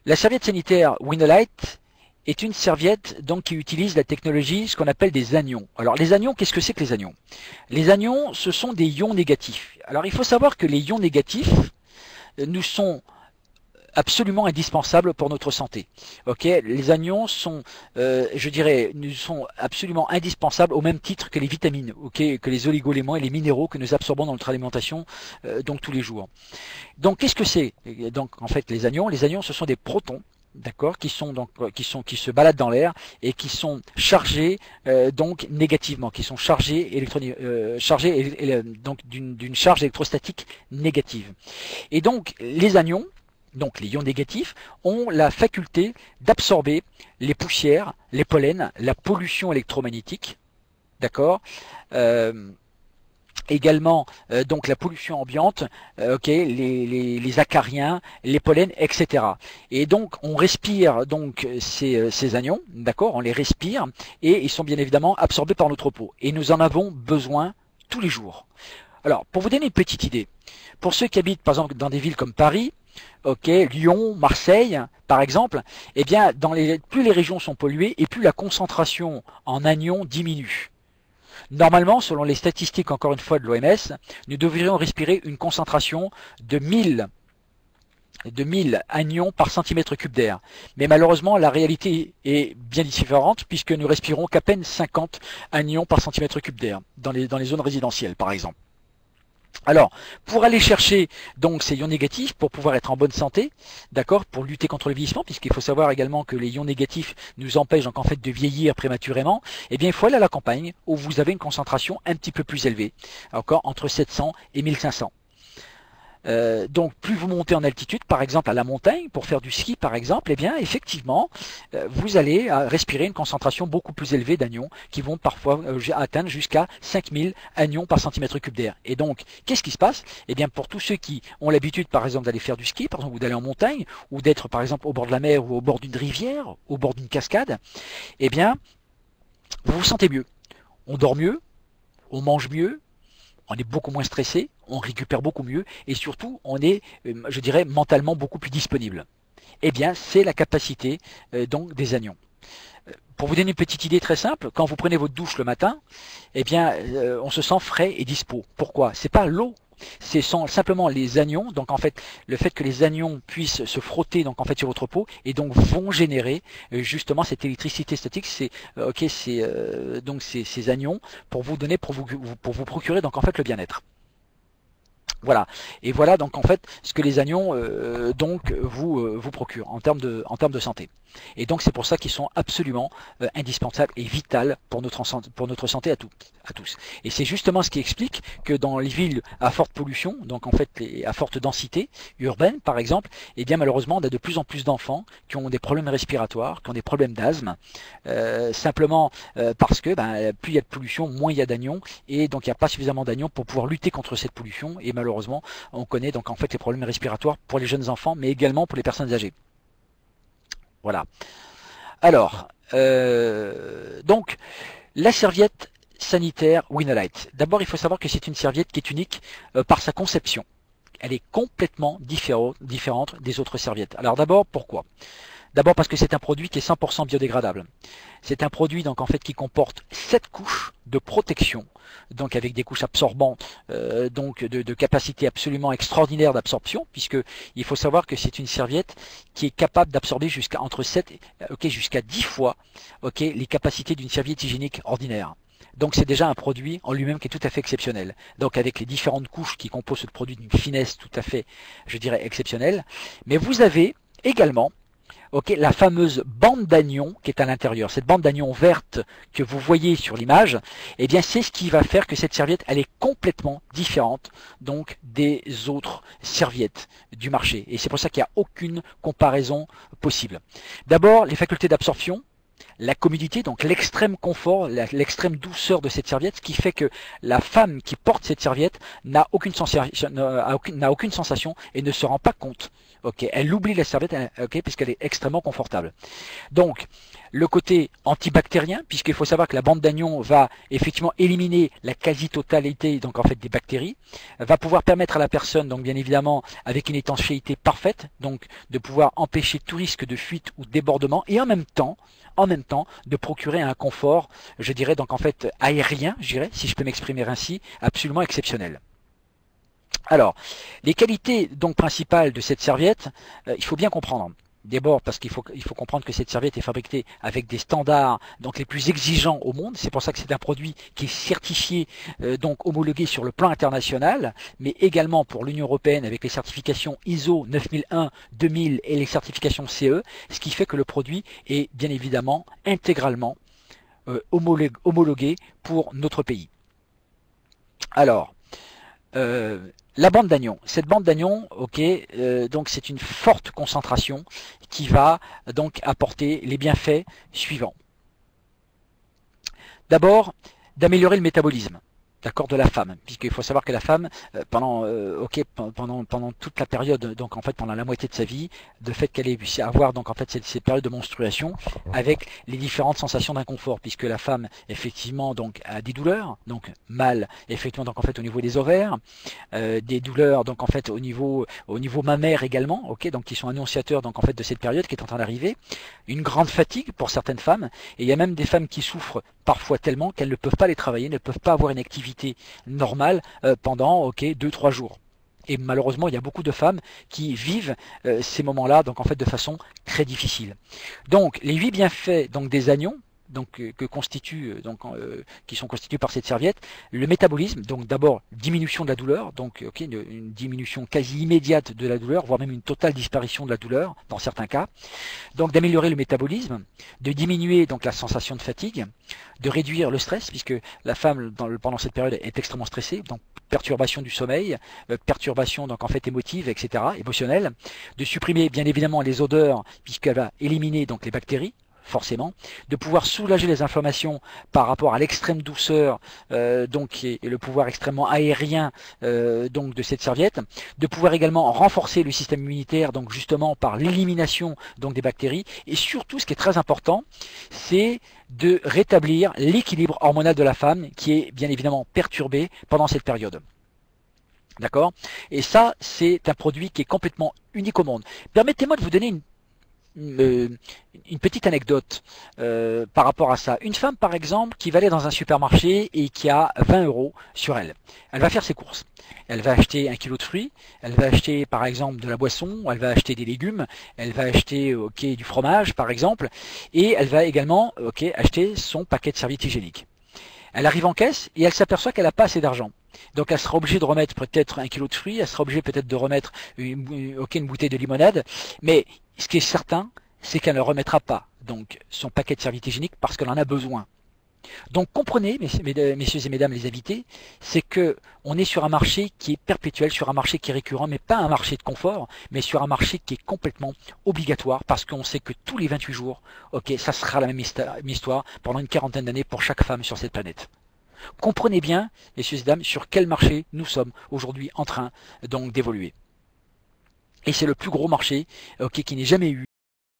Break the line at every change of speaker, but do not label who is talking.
La serviette sanitaire Winolite est une serviette donc qui utilise la technologie, ce qu'on appelle des anions. Alors les anions, qu'est-ce que c'est que les anions? Les anions, ce sont des ions négatifs. Alors il faut savoir que les ions négatifs nous sont absolument indispensables pour notre santé. Ok, les anions sont, je dirais, nous sont absolument indispensables au même titre que les vitamines, ok, que les oligo-éléments et les minéraux que nous absorbons dans notre alimentation donc tous les jours. Donc qu'est-ce que c'est? Donc en fait les anions, ce sont des protons. D'accord, qui sont donc qui se baladent dans l'air et qui sont chargés donc négativement, qui sont chargés donc d'une charge électrostatique négative. Et donc les anions, donc les ions négatifs, ont la faculté d'absorber les poussières, les pollens, la pollution électromagnétique, d'accord, également donc la pollution ambiante, ok, les acariens, les pollens, etc. Et donc on respire donc ces anions, d'accord, on les respire et ils sont bien évidemment absorbés par notre peau. Et nous en avons besoin tous les jours. Alors pour vous donner une petite idée, pour ceux qui habitent par exemple dans des villes comme Paris, ok, Lyon, Marseille, par exemple, eh bien, plus les régions sont polluées et plus la concentration en anions diminue. Normalement, selon les statistiques encore une fois de l'OMS, nous devrions respirer une concentration de 1000 anions par centimètre cube d'air. Mais malheureusement, la réalité est bien différente puisque nous respirons qu'à peine 50 anions par centimètre cube d'air dans les zones résidentielles, par exemple. Alors, pour aller chercher donc ces ions négatifs, pour pouvoir être en bonne santé, d'accord, pour lutter contre le vieillissement, puisqu'il faut savoir également que les ions négatifs nous empêchent donc en fait de vieillir prématurément, eh bien il faut aller à la campagne où vous avez une concentration un petit peu plus élevée, encore entre 700 et 1500. Donc plus vous montez en altitude, par exemple à la montagne, pour faire du ski par exemple, eh bien effectivement, vous allez respirer une concentration beaucoup plus élevée d'anions qui vont parfois atteindre jusqu'à 5000 anions par centimètre cube d'air. Et donc, qu'est-ce qui se passe? Eh bien pour tous ceux qui ont l'habitude par exemple d'aller faire du ski, par exemple, ou d'aller en montagne, ou d'être par exemple au bord de la mer ou au bord d'une rivière, au bord d'une cascade, eh bien vous vous sentez mieux. On dort mieux, on mange mieux, on est beaucoup moins stressé, on récupère beaucoup mieux et surtout on est, je dirais, mentalement beaucoup plus disponible. Eh bien, c'est la capacité donc des anions. Pour vous donner une petite idée très simple, quand vous prenez votre douche le matin, eh bien, on se sent frais et dispo. Pourquoi? C'est pas l'eau. C'est simplement les anions, donc en fait le fait que les anions puissent se frotter donc en fait sur votre peau et donc vont générer justement cette électricité statique, c'est ok, c'est donc ces anions pour vous donner pour vous procurer donc en fait le bien-être. Voilà. Et voilà donc en fait ce que les anions donc vous procurent en termes de santé. Et donc c'est pour ça qu'ils sont absolument indispensables et vitales pour notre santé à tous. Et c'est justement ce qui explique que dans les villes à forte pollution, donc en fait à forte densité urbaine par exemple, eh bien malheureusement on a de plus en plus d'enfants qui ont des problèmes respiratoires, qui ont des problèmes d'asthme, simplement parce que plus il y a de pollution, moins il y a d'anions, et donc il n'y a pas suffisamment d'anions pour pouvoir lutter contre cette pollution. Et malheureusement, on connaît donc en fait les problèmes respiratoires pour les jeunes enfants, mais également pour les personnes âgées. Voilà. Alors, donc, la serviette sanitaire Winolite. D'abord, il faut savoir que c'est une serviette qui est unique par sa conception. Elle est complètement différente des autres serviettes. Alors d'abord, pourquoi? D'abord parce que c'est un produit qui est 100% biodégradable. C'est un produit donc en fait qui comporte 7 couches de protection, donc avec des couches absorbantes, donc de capacité absolument extraordinaire d'absorption, puisque il faut savoir que c'est une serviette qui est capable d'absorber jusqu'à entre 7, jusqu'à 10 fois, les capacités d'une serviette hygiénique ordinaire. Donc c'est déjà un produit en lui-même qui est tout à fait exceptionnel. Donc avec les différentes couches qui composent ce produit d'une finesse tout à fait, je dirais, exceptionnelle. Mais vous avez également la fameuse bande d'anions qui est à l'intérieur. Cette bande d'anions verte que vous voyez sur l'image, eh bien c'est ce qui va faire que cette serviette, elle est complètement différente donc des autres serviettes du marché. Et c'est pour ça qu'il n'y a aucune comparaison possible. D'abord, les facultés d'absorption. la commodité, donc l'extrême confort, l'extrême douceur de cette serviette, ce qui fait que la femme qui porte cette serviette n'a aucune sensation et ne se rend pas compte. Ok, elle oublie la serviette, ok, puisqu'elle est extrêmement confortable. Donc, le côté antibactérien, puisqu'il faut savoir que la bande d'anion va effectivement éliminer la quasi-totalité donc en fait des bactéries, va pouvoir permettre à la personne, donc bien évidemment avec une étanchéité parfaite, donc de pouvoir empêcher tout risque de fuite ou de débordement, et en même temps de procurer un confort, je dirais donc en fait aérien, je dirais, si je peux m'exprimer ainsi, absolument exceptionnel. Alors, les qualités donc principales de cette serviette, il faut bien comprendre. D'abord parce qu'il faut comprendre que cette serviette est fabriquée avec des standards donc les plus exigeants au monde. C'est pour ça que c'est un produit qui est certifié, donc homologué sur le plan international, mais également pour l'Union européenne avec les certifications ISO 9001, 2000 et les certifications CE, ce qui fait que le produit est bien évidemment intégralement homologué pour notre pays. Alors, la bande d'anion. Cette bande d'anion, ok, donc c'est une forte concentration qui va donc apporter les bienfaits suivants. D'abord, d'améliorer le métabolisme, d'accord, de la femme, puisqu'il faut savoir que la femme, pendant toute la période, donc en fait pendant la moitié de sa vie, de fait qu'elle ait pu avoir donc en fait cette période de menstruation avec les différentes sensations d'inconfort, puisque la femme effectivement donc a des douleurs, donc mal effectivement donc en fait au niveau des ovaires, des douleurs donc en fait au niveau mammaire également, ok, donc qui sont annonciateurs donc en fait de cette période qui est en train d'arriver, une grande fatigue pour certaines femmes, et il y a même des femmes qui souffrent parfois tellement qu'elles ne peuvent pas aller travailler, ne peuvent pas avoir une activité normale pendant 2-3 jours. Et malheureusement, il y a beaucoup de femmes qui vivent ces moments-là, donc en fait de façon très difficile. Donc les 8 bienfaits donc des anions, donc qui sont constitués par cette serviette, le métabolisme, donc d'abord diminution de la douleur, donc une diminution quasi immédiate de la douleur, voire même une totale disparition de la douleur dans certains cas. Donc d'améliorer le métabolisme, de diminuer donc la sensation de fatigue, de réduire le stress, puisque la femme pendant cette période est extrêmement stressée, donc perturbation du sommeil, perturbation donc en fait émotive, etc., émotionnelle, de supprimer bien évidemment les odeurs, puisqu'elle va éliminer donc les bactéries, forcément, de pouvoir soulager les inflammations par rapport à l'extrême douceur donc et le pouvoir extrêmement aérien donc de cette serviette, de pouvoir également renforcer le système immunitaire donc justement par l'élimination donc des bactéries, et surtout ce qui est très important, c'est de rétablir l'équilibre hormonal de la femme qui est bien évidemment perturbé pendant cette période. D'accord? Et ça, c'est un produit qui est complètement unique au monde. Permettez-moi de vous donner une petite anecdote par rapport à ça. Une femme par exemple qui va aller dans un supermarché et qui a 20 € sur elle. Elle va faire ses courses. Elle va acheter 1 kilo de fruits, elle va acheter par exemple de la boisson, elle va acheter des légumes, elle va acheter du fromage par exemple, et elle va également acheter son paquet de serviettes hygiéniques. Elle arrive en caisse et elle s'aperçoit qu'elle n'a pas assez d'argent. Donc elle sera obligée de remettre peut-être 1 kilo de fruits, elle sera obligée peut-être de remettre une bouteille de limonade, mais ce qui est certain, c'est qu'elle ne remettra pas donc son paquet de serviettes hygiéniques parce qu'elle en a besoin. Donc comprenez, messieurs et mesdames les invités, c'est que on est sur un marché qui est perpétuel, sur un marché qui est récurrent, mais pas un marché de confort, mais sur un marché qui est complètement obligatoire, parce qu'on sait que tous les 28 jours, ça sera la même histoire pendant une quarantaine d'années pour chaque femme sur cette planète. Comprenez bien, messieurs et dames, sur quel marché nous sommes aujourd'hui en train donc d'évoluer. Et c'est le plus gros marché qui n'ait jamais eu